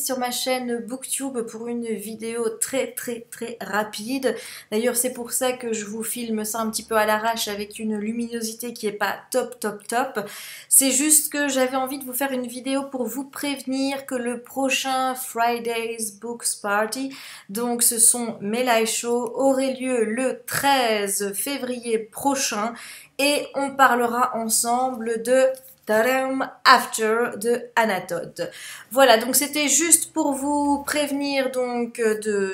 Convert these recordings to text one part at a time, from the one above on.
sur ma chaîne Booktube pour une vidéo très rapide. D'ailleurs c'est pour ça que je vous filme ça un petit peu à l'arrache avec une luminosité qui est pas top. C'est juste que j'avais envie de vous faire une vidéo pour vous prévenir que le prochain Fridays Books Party, donc ce sont mes live shows, aurait lieu le 13 février prochain et on parlera ensemble de After de Anna Todd. Voilà, donc c'était juste pour vous prévenir donc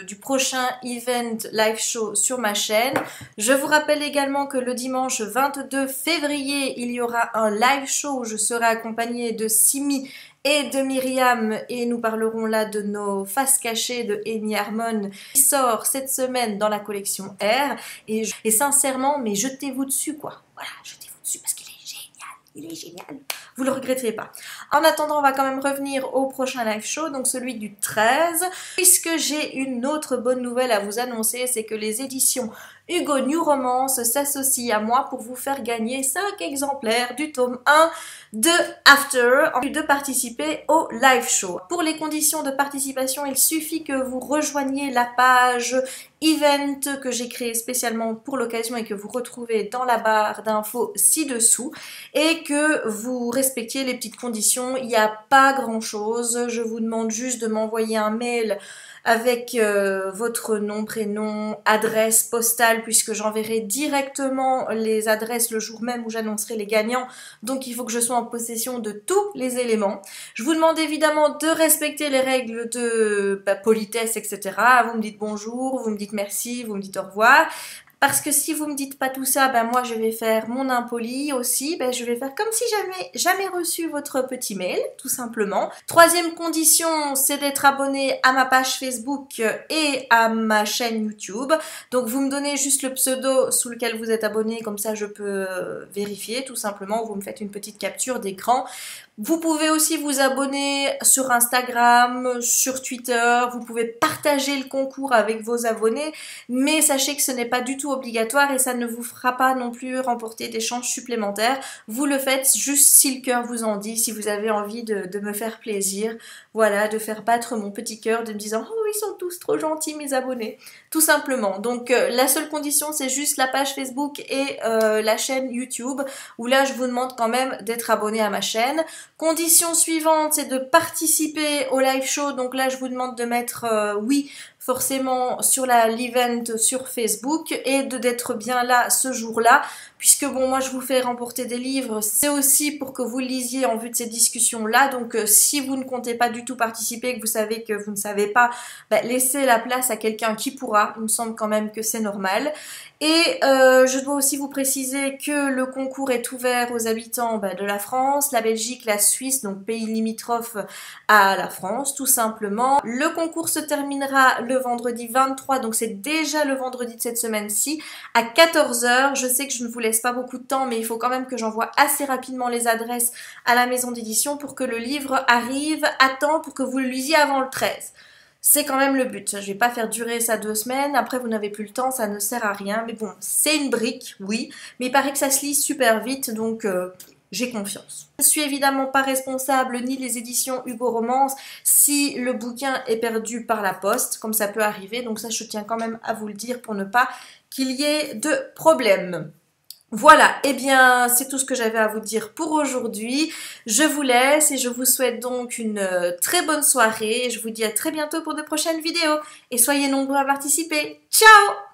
du prochain event live show sur ma chaîne. Je vous rappelle également que le dimanche 22 février, il y aura un live show où je serai accompagnée de Simi et de Myriam et nous parlerons là de nos faces cachées de Amy Harmon qui sort cette semaine dans la collection R et sincèrement, mais jetez-vous dessus quoi. Voilà, jetez-vous dessus parce qu'il est génial, il est génial. Vous le regretterez pas. En attendant, on va quand même revenir au prochain live show, donc celui du 13, puisque j'ai une autre bonne nouvelle à vous annoncer, c'est que les éditions Hugo New Romance s'associent à moi pour vous faire gagner 5 exemplaires du tome 1 de After, en vue de participer au live show. Pour les conditions de participation, il suffit que vous rejoigniez la page event que j'ai créée spécialement pour l'occasion et que vous retrouvez dans la barre d'infos ci-dessous et que vous respectiez les petites conditions. Il n'y a pas grand chose, je vous demande juste de m'envoyer un mail avec votre nom, prénom, adresse postale, puisque j'enverrai directement les adresses le jour même où j'annoncerai les gagnants. Donc il faut que je sois en possession de tous les éléments. Je vous demande évidemment de respecter les règles de politesse, etc. Vous me dites bonjour, vous me dites merci, vous me dites au revoir. Parce que si vous me dites pas tout ça, ben moi je vais faire mon impoli aussi, ben je vais faire comme si j'avais jamais reçu votre petit mail, tout simplement. Troisième condition, c'est d'être abonné à ma page Facebook et à ma chaîne YouTube. Donc vous me donnez juste le pseudo sous lequel vous êtes abonné, comme ça je peux vérifier, tout simplement. Vous me faites une petite capture d'écran. Vous pouvez aussi vous abonner sur Instagram, sur Twitter, vous pouvez partager le concours avec vos abonnés, mais sachez que ce n'est pas du tout obligatoire et ça ne vous fera pas non plus remporter des chances supplémentaires. Vous le faites juste si le cœur vous en dit, si vous avez envie de me faire plaisir, voilà, de faire battre mon petit cœur, de me disant « Oh, ils sont tous trop gentils mes abonnés », tout simplement. Donc la seule condition, c'est juste la page Facebook et la chaîne YouTube, où là, je vous demande quand même d'être abonné à ma chaîne. Condition suivante, c'est de participer au live show. Donc là, je vous demande de mettre oui, forcément, sur l'event sur Facebook et d'être bien là ce jour-là. Puisque bon, moi, je vous fais remporter des livres. C'est aussi pour que vous lisiez en vue de ces discussions-là. Donc, si vous ne comptez pas du tout participer, que vous savez que vous ne savez pas, bah, laissez la place à quelqu'un qui pourra. Il me semble quand même que c'est normal. Et je dois aussi vous préciser que le concours est ouvert aux habitants de la France, la Belgique, la Suisse, donc pays limitrophes à la France, tout simplement. Le concours se terminera le vendredi 23, donc c'est déjà le vendredi de cette semaine-ci, à 14 h. Je sais que je ne vous laisse pas beaucoup de temps, mais il faut quand même que j'envoie assez rapidement les adresses à la maison d'édition pour que le livre arrive à temps pour que vous le lisiez avant le 13. C'est quand même le but. Je vais pas faire durer ça 2 semaines. Après, vous n'avez plus le temps, ça ne sert à rien. Mais bon, c'est une brique, oui. Mais il paraît que ça se lit super vite, donc j'ai confiance. Je ne suis évidemment pas responsable, ni les éditions Hugo Romance, si le bouquin est perdu par la poste, comme ça peut arriver. Donc ça, je tiens quand même à vous le dire pour ne pas qu'il y ait de problème. Voilà, eh bien c'est tout ce que j'avais à vous dire pour aujourd'hui. Je vous laisse et je vous souhaite donc une très bonne soirée. Je vous dis à très bientôt pour de prochaines vidéos et soyez nombreux à participer. Ciao!